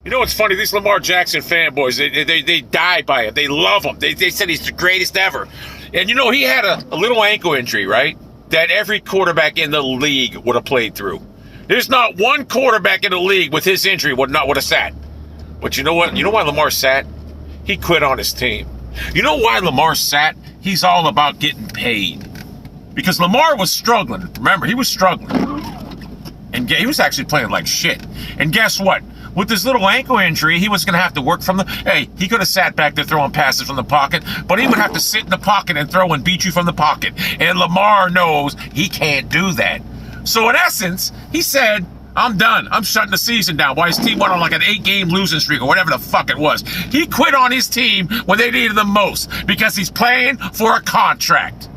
You know what's funny? These Lamar Jackson fanboys, they die by him. They love him. They said he's the greatest ever. And you know, he had a little ankle injury, right? That every quarterback in the league would have played through. There's not one quarterback in the league with his injury would have sat. But you know what? You know why Lamar sat? He quit on his team. You know why Lamar sat? He's all about getting paid. Because Lamar was struggling. Remember, he was struggling. And he was actually playing like shit. And guess what? With this little ankle injury, he was going to have to work from the... Hey, he could have sat back there throwing passes from the pocket, but he would have to sit in the pocket and throw and beat you from the pocket. And Lamar knows he can't do that. So in essence, he said, I'm done. I'm shutting the season down. While his team went on like an 8-game losing streak or whatever the fuck it was. He quit on his team when they needed him most because he's playing for a contract.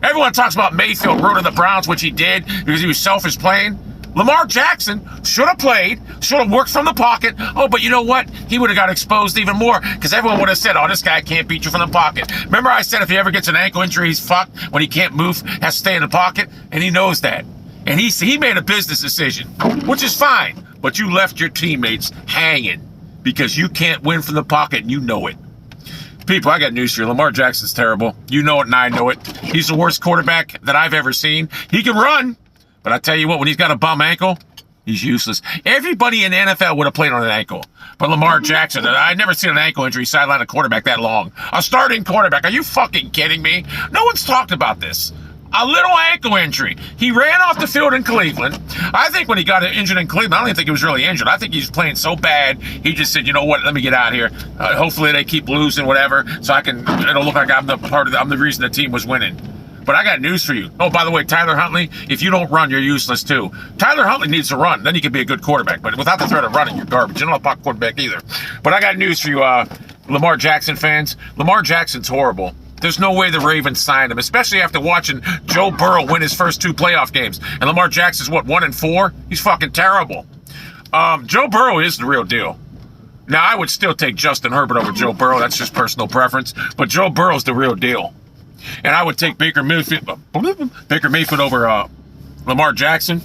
Everyone talks about Mayfield ruining the Browns, which he did because he was selfish playing. Lamar Jackson should have played, should have worked from the pocket. Oh, but you know what? He would have got exposed even more because everyone would have said, oh, this guy can't beat you from the pocket. Remember I said if he ever gets an ankle injury, he's fucked when he can't move, has to stay in the pocket? And he knows that. And he made a business decision, which is fine. But you left your teammates hanging because you can't win from the pocket and you know it. People, I got news for you. Lamar Jackson's terrible. You know it and I know it. He's the worst quarterback that I've ever seen. He can run. But I tell you what, when he's got a bum ankle, he's useless. Everybody in the NFL would have played on an ankle. But Lamar Jackson, I've never seen an ankle injury sideline a quarterback that long. A starting quarterback. Are you fucking kidding me? No one's talked about this. A little ankle injury. He ran off the field in Cleveland. I think when he got injured in Cleveland, I don't even think he was really injured. I think he was playing so bad, he just said, you know what, let me get out of here. Hopefully they keep losing, whatever, so it'll look like I'm the reason the team was winning. But I got news for you. Oh, by the way, Tyler Huntley, if you don't run, you're useless too. Tyler Huntley needs to run. Then he can be a good quarterback. But without the threat of running, you're garbage. You're not a pocket quarterback either. But I got news for you, Lamar Jackson fans. Lamar Jackson's horrible. There's no way the Ravens signed him, especially after watching Joe Burrow win his first 2 playoff games. And Lamar Jackson's, 1-4? He's fucking terrible. Joe Burrow is the real deal. Now, I would still take Justin Herbert over Joe Burrow. That's just personal preference. But Joe Burrow's the real deal. And I would take Baker Mayfield over Lamar Jackson.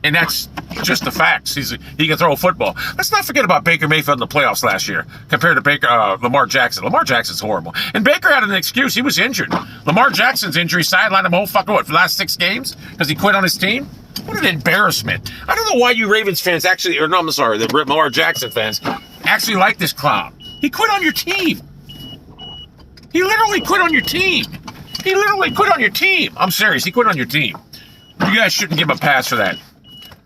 And that's just the facts. He can throw a football. Let's not forget about Baker Mayfield in the playoffs last year compared to Lamar Jackson. Lamar Jackson's horrible. And Baker had an excuse. He was injured. Lamar Jackson's injury sidelined him for the last 6 games because he quit on his team? What an embarrassment. I don't know why you Ravens fans the Lamar Jackson fans actually like this clown. He quit on your team. He literally quit on your team. I'm serious. He quit on your team. You guys shouldn't give him a pass for that.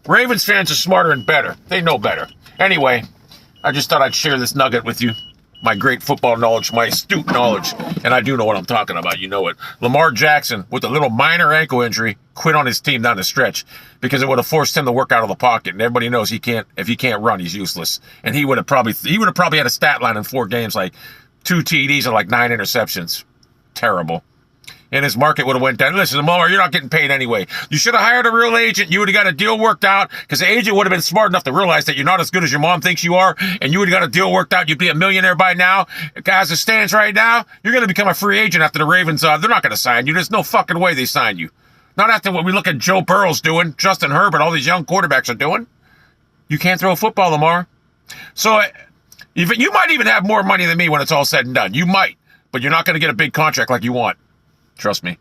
Ravens fans are smarter and better. They know better. Anyway, I just thought I'd share this nugget with you. My great football knowledge, my astute knowledge. And I do know what I'm talking about. You know it. Lamar Jackson, with a little minor ankle injury, quit on his team down the stretch because it would have forced him to work out of the pocket. And everybody knows if he can't run, he's useless. And he would have probably had a stat line in 4 games like 2 TDs and like 9 interceptions. Terrible. And his market would have went down. Listen, Lamar, you're not getting paid anyway. You should have hired a real agent. You would have got a deal worked out because the agent would have been smart enough to realize that you're not as good as your mom thinks you are, and you would have got a deal worked out. You'd be a millionaire by now. As it stands right now, you're going to become a free agent after the Ravens. They're not going to sign you. There's no fucking way they sign you. Not after what we look at Joe Burrow's doing, Justin Herbert, all these young quarterbacks are doing. You can't throw a football, Lamar. So you might even have more money than me when it's all said and done. You might, but you're not going to get a big contract like you want. Trust me.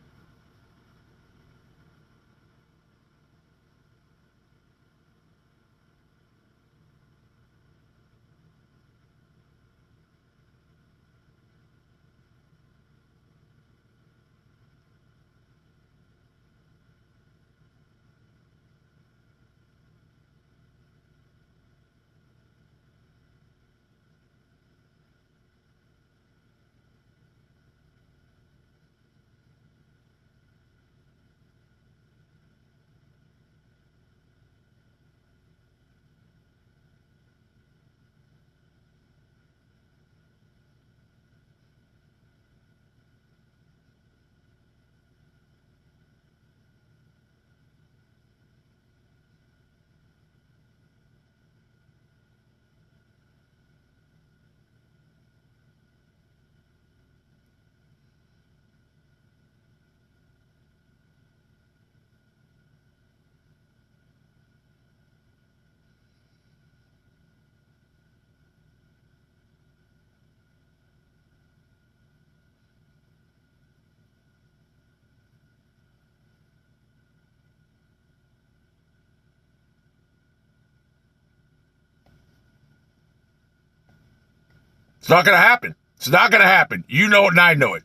It's not going to happen. It's not going to happen. You know it and I know it.